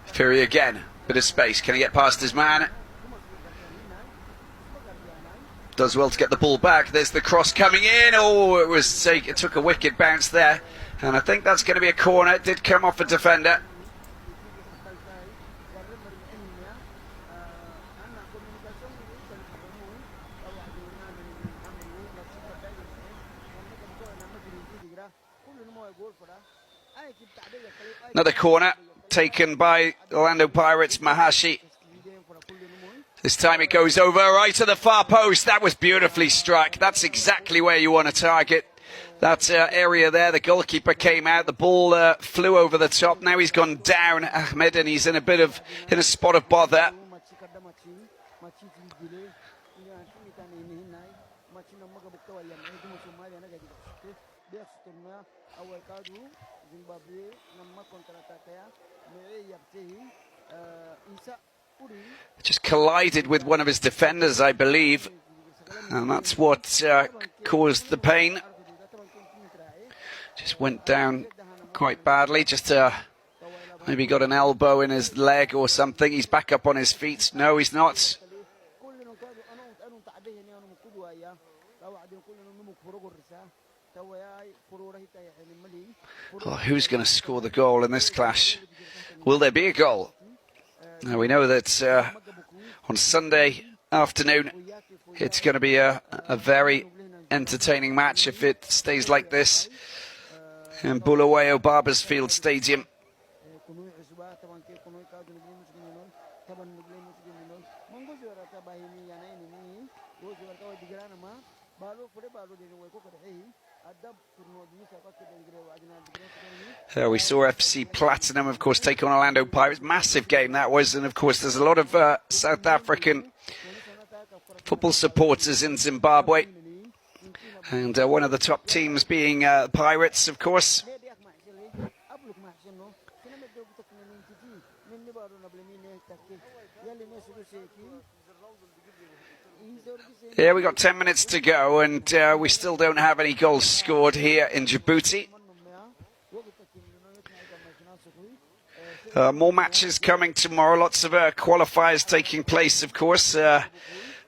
Fury again, bit of space. Can he get past his man? Does well to get the ball back. There's the cross coming in. Oh, it took a wicked bounce there. And I think that's going to be a corner. It did come off a defender. Another corner taken by Orlando Pirates, Mahashi. This time it goes over right to the far post. That was beautifully struck. That's exactly where you want to target. That area there, the goalkeeper came out. The ball flew over the top. Now he's gone down, Ahmed, and he's in a spot of bother. Just collided with one of his defenders, I believe, and that's what caused the pain. Just went down quite badly, just maybe got an elbow in his leg or something. He's back up on his feet. No, he's not. Well, who's going to score the goal in this clash? Will there be a goal? Now, we know that on Sunday afternoon it's going to be a very entertaining match if it stays like this in Bulawayo Barbersfield Stadium. We saw FC Platinum, of course, take on Orlando Pirates. Massive game that was, and of course there's a lot of South African football supporters in Zimbabwe, and one of the top teams being Pirates, of course. Yeah, we got 10 minutes to go, and we still don't have any goals scored here in Djibouti. More matches coming tomorrow. Lots of qualifiers taking place, of course.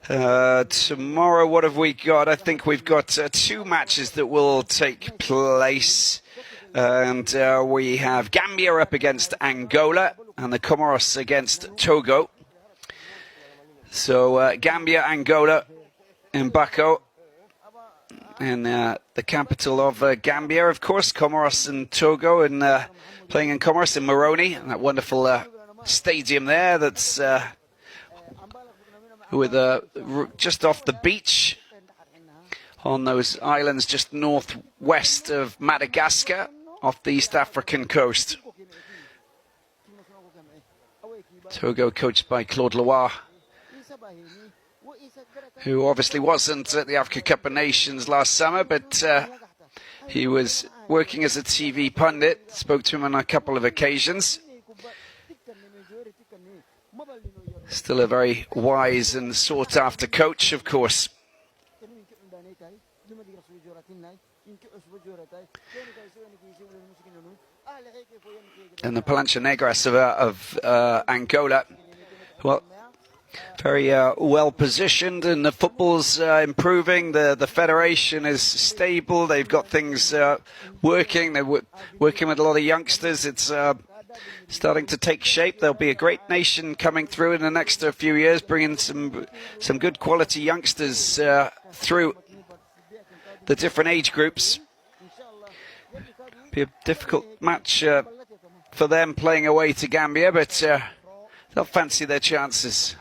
Tomorrow, what have we got? I think we've got 2 matches that will take place. And we have Gambia up against Angola and the Comoros against Togo. So Gambia, Angola in Bako, in the capital of Gambia, of course. Comoros and Togo, and playing in Comoros in Moroni, that wonderful stadium there that's with just off the beach on those islands just northwest of Madagascar, off the East African coast. Togo coached by Claude Loire, who obviously wasn't at the Africa Cup of Nations last summer, but he was working as a TV pundit. Spoke to him on a couple of occasions. Still a very wise and sought-after coach, of course. And the Palancha Negras of Angola, well, very well positioned, and the football's improving. The federation is stable. They've got things working. They're working with a lot of youngsters. It's starting to take shape. There'll be a great nation coming through in the next few years, bringing some good quality youngsters through the different age groups. Be a difficult match for them playing away to Gambia, but they'll fancy their chances.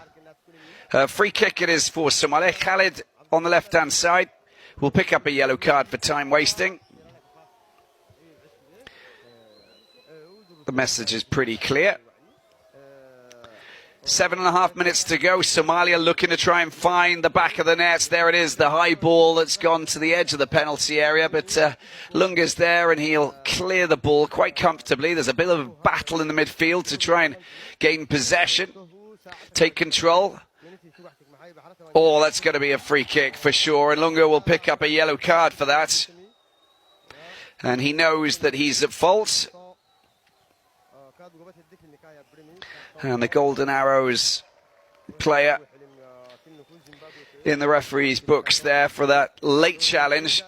Free kick it is for Somalia. Khalid on the left-hand side will pick up a yellow card for time wasting. The message is pretty clear. 7.5 minutes to go. Somalia looking to try and find the back of the net. There it is, the high ball that's gone to the edge of the penalty area. But Lunga's there and he'll clear the ball quite comfortably. There's a bit of a battle in the midfield to try and gain possession, take control. Oh, that's going to be a free kick for sure. And Lunga will pick up a yellow card for that. and he knows that he's at fault. And the Golden Arrows player in the referee's books there for that late challenge.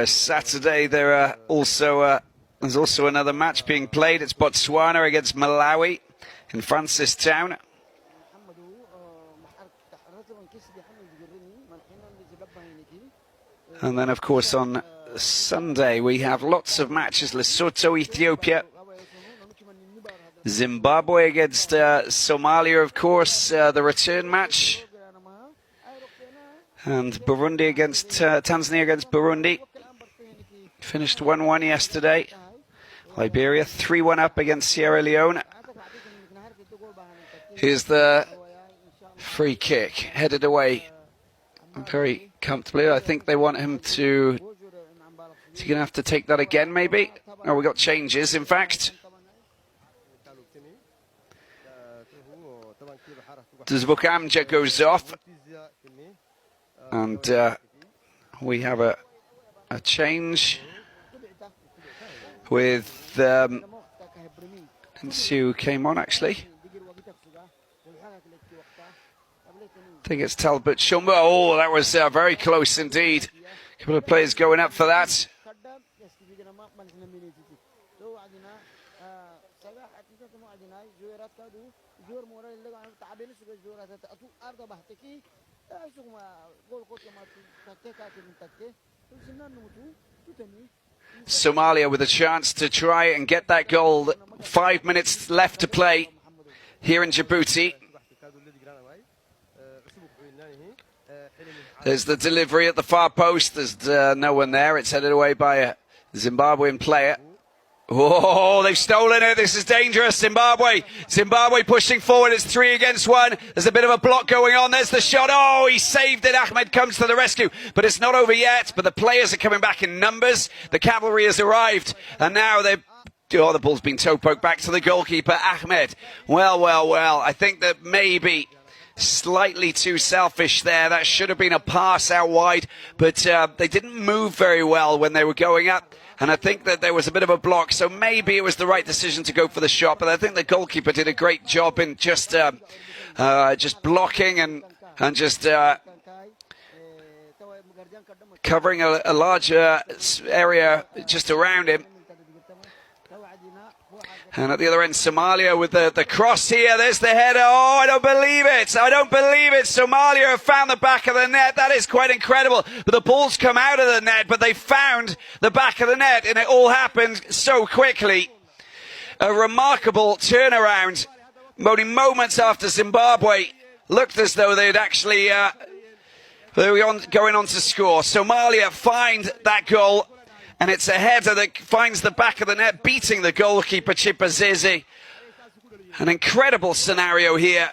Saturday there's also another match being played. It's Botswana against Malawi in Francistown. And then, of course, on Sunday we have lots of matches. Lesotho, Ethiopia. Zimbabwe against Somalia, of course, the return match. And Burundi against Tanzania against Burundi. Finished 1-1 yesterday. Liberia 3-1 up against Sierra Leone. Here's the free kick, headed away very comfortably. I think they want him to... Is he going to have to take that again, maybe? Oh, we got changes, in fact. Zbukamja goes off. And we have a change with... let's see who came on, actually. I think it's Talbot Shumba. Oh, that was very close indeed. A couple of players going up for that. Somalia with a chance to try and get that goal. 5 minutes left to play here in Djibouti. There's the delivery at the far post. There's no one there. It's headed away by a Zimbabwean player. Oh, they've stolen it. This is dangerous. Zimbabwe pushing forward. It's 3 against 1. There's a bit of a block going on. There's the shot. Oh, he saved it. Ahmed comes to the rescue. But it's not over yet. But the players are coming back in numbers. The cavalry has arrived. And now they've... Oh, the ball's been toe-poked back to the goalkeeper, Ahmed. Well. I think that maybe... slightly too selfish there. That should have been a pass out wide, but they didn't move very well when they were going up, and I think that there was a bit of a block, so maybe it was the right decision to go for the shot, but I think the goalkeeper did a great job in just blocking and just covering a larger area just around him. And at the other end, Somalia with the cross here. There's the header. Oh, I don't believe it. Somalia have found the back of the net. That is quite incredible. But the ball's come out of the net, but they found the back of the net. And it all happened so quickly. A remarkable turnaround. Only moments after Zimbabwe looked as though they'd actually they were going on to score. Somalia find that goal. And it's a header that finds the back of the net, beating the goalkeeper, Chipazeze. An incredible scenario here.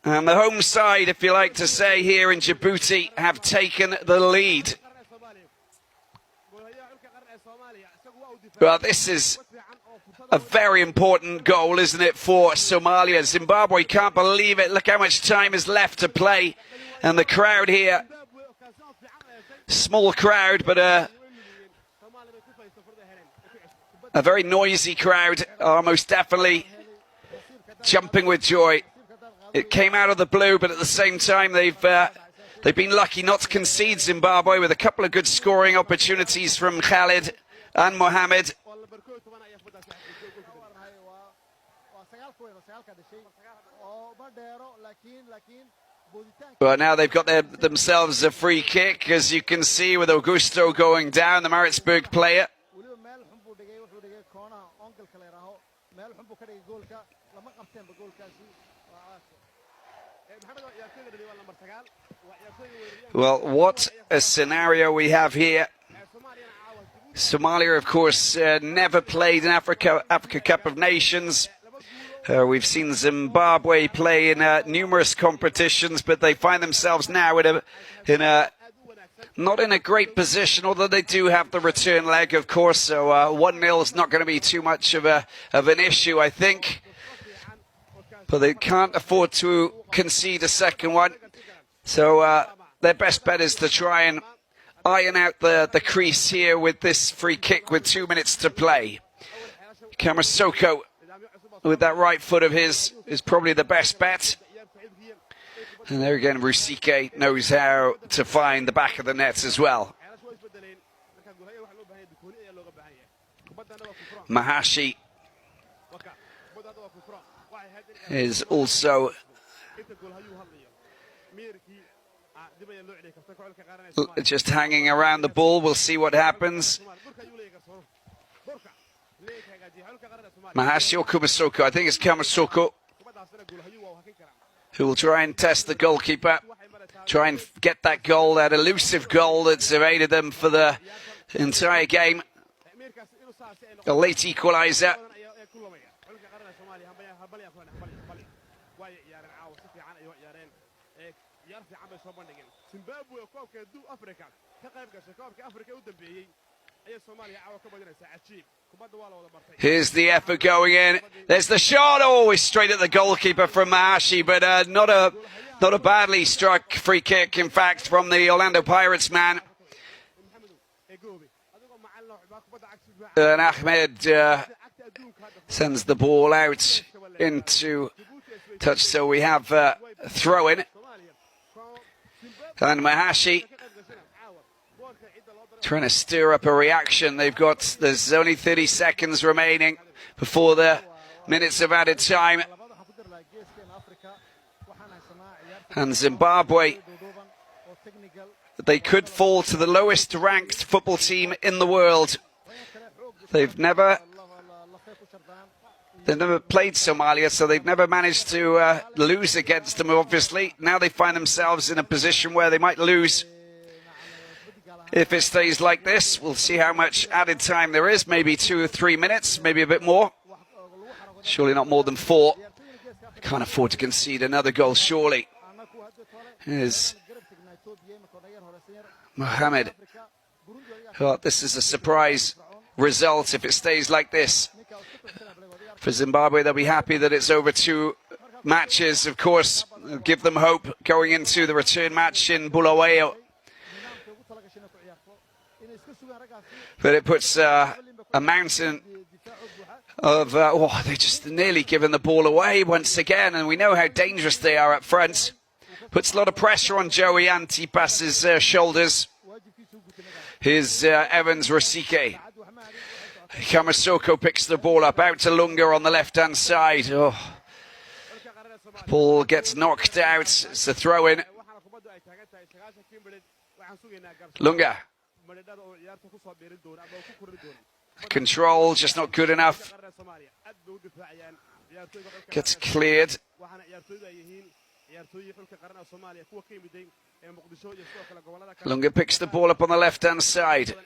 And the home side, if you like to say, here in Djibouti, have taken the lead. Well, this is a very important goal, isn't it, for Somalia? Zimbabwe can't believe it. Look how much time is left to play. And the crowd here, small crowd, but a very noisy crowd, are most definitely jumping with joy. It came out of the blue, but at the same time, they've been lucky not to concede, Zimbabwe, with a couple of good scoring opportunities from Khalid and Mohammed. But now they've got themselves a free kick, as you can see, with Augusto going down, the Maritzburg player. Well, what a scenario we have here. Somalia, of course, never played in Africa Cup of Nations. We've seen Zimbabwe play in numerous competitions, but they find themselves now in a not in a great position, although they do have the return leg, of course. So 1-0 is not going to be too much of an issue, I think. But they can't afford to concede a second one. So their best bet is to try and iron out the crease here with this free kick with 2 minutes to play. Kamasoko, with that right foot of his, is probably the best bet. And there again, Rusike knows how to find the back of the net as well. Mahashi is also just hanging around the ball. We'll see what happens. Mahashi or Kumasoko? I think it's Kamasoko, who will try and test the goalkeeper, try and get that goal, that elusive goal that's evaded them for the entire game. A late equaliser. Here's the effort going in. There's the shot. Oh, straight at the goalkeeper from Mahashi, but not a badly struck free kick, in fact, from the Orlando Pirates man. And Ahmed sends the ball out into touch, so we have a throw-in. And Mahashi trying to stir up a reaction. There's only 30 seconds remaining before the minutes of added time. And Zimbabwe, they could fall to the lowest ranked football team in the world. They've never played Somalia, so they've never managed to lose against them, obviously. Now they find themselves in a position where they might lose. If it stays like this, we'll see how much added time there is. Maybe 2 or 3 minutes, maybe a bit more. Surely not more than 4. Can't afford to concede another goal, surely. Here's Mohamed. Oh, this is a surprise result if it stays like this. For Zimbabwe, they'll be happy that it's over 2 matches. Of course, it'll give them hope going into the return match in Bulawayo. But it puts a mountain of... they just nearly given the ball away once again, and we know how dangerous they are up front. Puts a lot of pressure on Joey Antipas's shoulders. Here's Evans Rusike. Kamasoko picks the ball up, out to Lunga on the left-hand side. Oh. Ball gets knocked out. It's a throw-in. Lunga. Control, just not good enough. Gets cleared. Lunga picks the ball up on the left-hand side.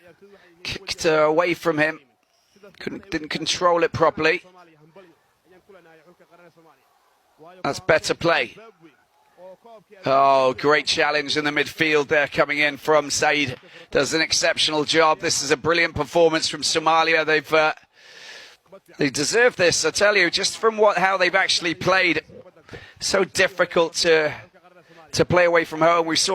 Kicked away from him. Didn't control it properly. That's better play. Oh, great challenge in the midfield there coming in from Said. Does an exceptional job. This is a brilliant performance from Somalia. They deserve this, I tell you, just from how they've actually played. So difficult to play away from home. We saw